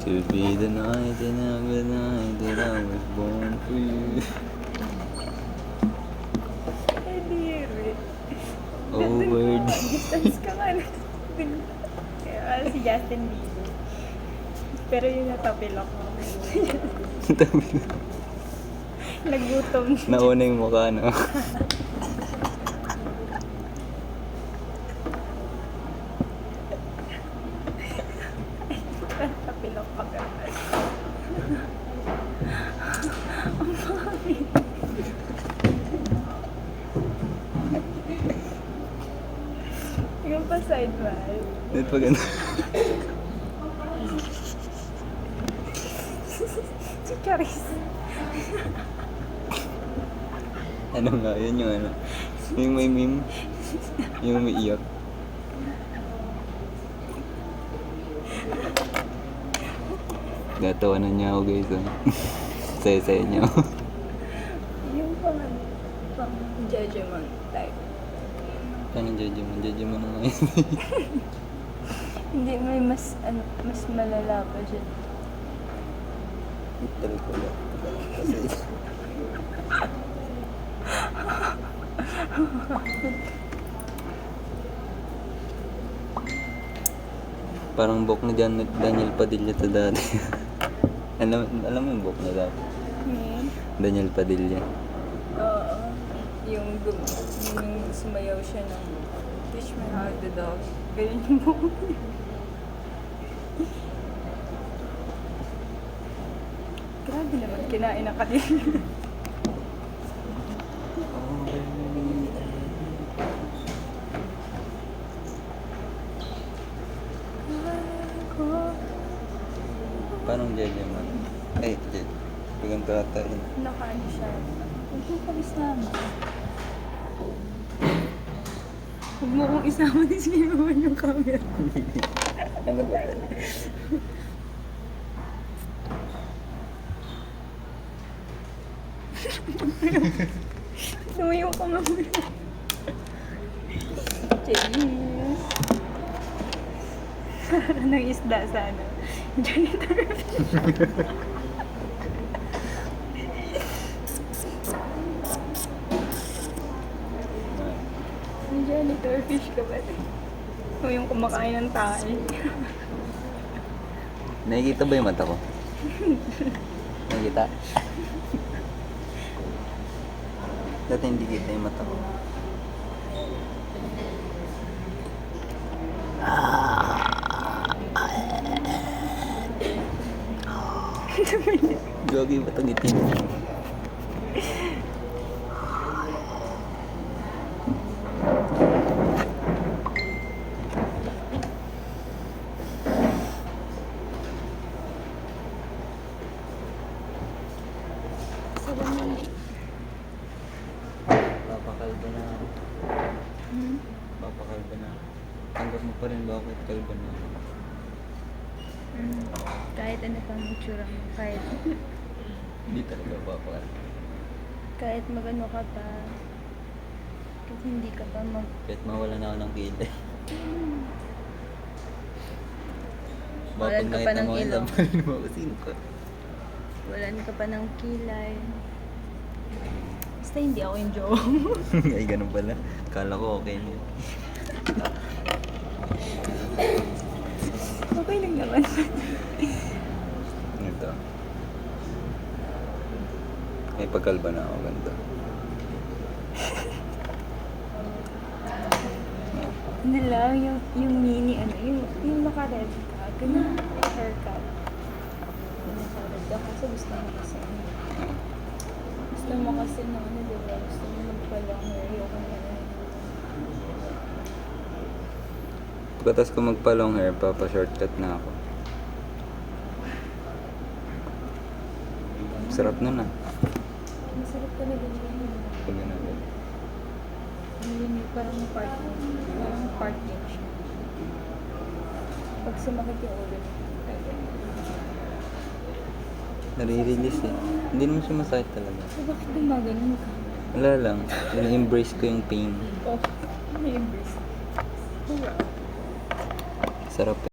To be the night and every night that I was born for you. Kadiri. Over the... Distance ka nga. Si Justin Bieber. Pero yun natapilok mo. Nagutom. Nauna yung mukha, no? Natapilok pa ka. Yung pa side wall. Net pa ganda. Si Charis. Ano nga, yun yung ano. Yung may meme. Yung may iyak. Gatawanan niya ako guys. Oh. Saya-saya niya ako. Yung pang judgment type. Paano judgment? Judgment na ngayon. Hindi, may mas malala pa dyan. Talaga wala. Kasi... Parang book ni Daniel Padilla to dati. alam mo yung book na dati? Daniel Padilla. Oo. Yung sumayaw siya ng Teach Me How to Dog. Ganyan yung buong. Grabe naman, kinain na kanina. Parang judgment. Ay, ganito ata yun. Nakaano siya. Huwag mo pang isama. Huwag mo kong isama din sinimawan yung camera. Ano ba? Tumayo ka mamaya. Cheers! Parang ng isda sana. Janitor fish. May janitor fish ka ba? O yung kumakain ng tae. Nakikita ba yung mata ko? Nakikita? Dati hindi kita yung mata ko. Gogi ba itong itim? Papakalba na ako. Papakalba na ako. Tanggap mo pa rin ba ako at kalba na ako? Kahit ano pang itsura mo, Hindi talaga papakalba. kahit magano ka pa, kahit hindi ka pa Kahit mawala na ako ng kilay. Walan ka pa ng ilong. Sino ka? Walan ka pa ng kilay. Basta hindi ako yung jowa mo. Ay, ganun pala. Kala ko okay na yun. Okay lang naman. Ito. May pagkalba na ako ganito. Ano lang, yung mini, yung naka-red ka, ganyan haircut. Yung naka-red ka, kasi gusto mo kasi. Gusto mo kasi na diba? Gusto mo magpa-long hair, ayoko na yun. Pagkatas ko magpa-long hair, papa-shortcut na ako. Sarap nun ah. Masarap talaga yun. Pag ganun. Yun yung parang part yun siya. Pag sumakit yung ulo niya. Nare-release eh. Hindi naman siya masakit talaga. So, bakit gumaganon ka? Wala lang. In-embrace ko yung pain. Oh, may embrace. Sarap eh.